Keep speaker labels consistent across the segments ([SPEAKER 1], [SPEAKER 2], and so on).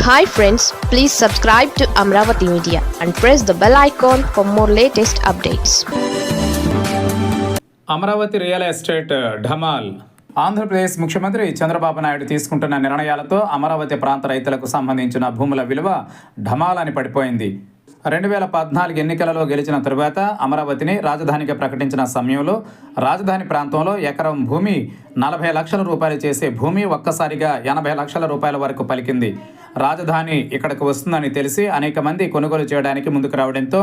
[SPEAKER 1] Hi friends, please subscribe to Amravati Media and press the bell icon for more latest updates.
[SPEAKER 2] Amaravati real estate ఢమాల్. ఆంధ్రప్రదేశ్ ముఖ్యమంత్రి చంద్రబాబు నాయుడు తీసుకుంటున్న నిర్ణయాలతో అమరావతి ప్రాంత రైతులకు సంబంధించిన భూముల విలువ ఢమాల్ అని పడిపోయింది. 2014 ఎన్నికలలో గెలిచిన తరువాత అమరావతిని రాజధానిగా ప్రకటించిన సమయంలో రాజధాని ప్రాంతంలో ఎకరం భూమి 40 లక్షల రూపాయలు చేసే భూమి ఒక్కసారిగా 80 లక్షల రూపాయల వరకు పలికింది. రాజధాని ఇక్కడికి వస్తుందని తెలిసి అనేక మంది కొనుగోలు చేయడానికి ముందుకు రావడంతో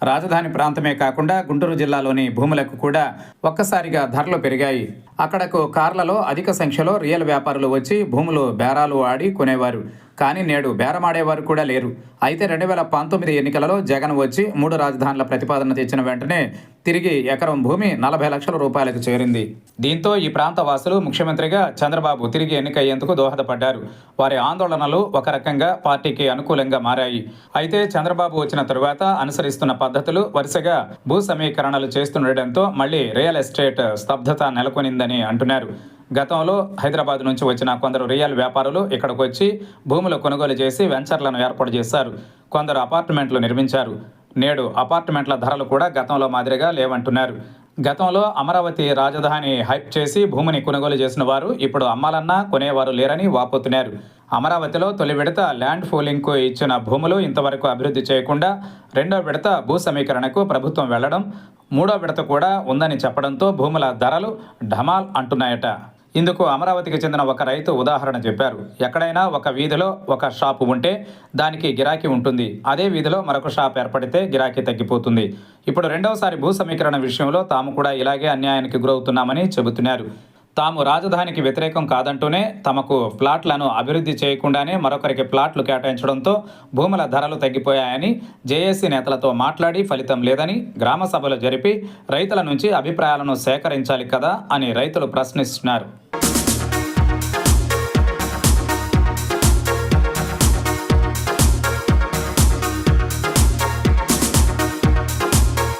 [SPEAKER 2] రాజధాని ప్రాంతమే కాకుండా గుంటూరు జిల్లాలోని భూములకు కూడా ఒక్కసారిగా ధరలు పెరిగాయి. అక్కడకు కార్లలో అధిక సంఖ్యలో రియల్ వ్యాపారులు వచ్చి భూములు బేరాలు ఆడి కొనేవారు. కానీ నేడు బేరమాడేవారు కూడా లేరు. అయితే 2019 ఎన్నికలలో జగన్ వచ్చి 3 రాజధానుల ప్రతిపాదన తెచ్చిన వెంటనే తిరిగి ఎకరం భూమి 40 లక్షల రూపాయలకు చేరింది. దీంతో ఈ ప్రాంత వాసులు ముఖ్యమంత్రిగా చంద్రబాబు తిరిగి ఎన్నికయ్యేందుకు దోహదపడ్డారు. వారి ఆందోళనలు ఒక రకంగా పార్టీకి అనుకూలంగా మారాయి. అయితే చంద్రబాబు వచ్చిన తరువాత అనుసరిస్తున్న పద్ధతులు వరుసగా భూ సమీకరణలు చేస్తుండటంతో మళ్లీ రియల్ ఎస్టేట్ స్తబ్దత నెలకొనిందని అంటున్నారు. గతంలో హైదరాబాద్ నుంచి వచ్చిన కొందరు రియల్ వ్యాపారులు ఇక్కడికి వచ్చి భూములు కొనుగోలు చేసి వెంచర్లను ఏర్పాటు చేశారు. కొందరు అపార్ట్మెంట్లు నిర్మించారు. నేడు అపార్ట్మెంట్ల ధరలు కూడా గతంలో మాదిరిగా లేవంటున్నారు. గతంలో అమరావతి రాజధాని హైప్ చేసి భూమిని కొనుగోలు చేసిన వారు ఇప్పుడు అమ్మాలన్నా కొనేవారు లేరని వాపోతున్నారు. అమరావతిలో తొలి విడత ల్యాండ్ పూలింగ్కు ఇచ్చిన భూములు ఇంతవరకు అభివృద్ధి చేయకుండా రెండో విడత భూ సమీకరణకు ప్రభుత్వం వెళ్లడం, మూడో విడత కూడా ఉందని చెప్పడంతో భూముల ధరలు ఢమాల్ అంటున్నాయట. ఇందుకు అమరావతికి చెందిన ఒక రైతు ఉదాహరణ చెప్పారు. ఎక్కడైనా ఒక వీధిలో ఒక షాపు ఉంటే దానికి గిరాకీ ఉంటుంది. అదే వీధిలో మరొక షాప్ ఏర్పడితే గిరాకీ తగ్గిపోతుంది. ఇప్పుడు రెండవసారి భూ సమీకరణ విషయంలో తాము కూడా ఇలాగే అన్యాయానికి గురవుతున్నామని చెబుతున్నారు. తాము రాజధానికి వ్యతిరేకం కాదంటూనే తమకు ప్లాట్లను అభివృద్ధి చేయకుండానే మరొకరికి ప్లాట్లు కేటాయించడంతో భూముల ధరలు తగ్గిపోయాయని జేఏసీ నేతలతో మాట్లాడి ఫలితం లేదని గ్రామ సభలు జరిపి రైతుల నుంచి అభిప్రాయాలను సేకరించాలి కదా అని రైతులు ప్రశ్నిస్తున్నారు.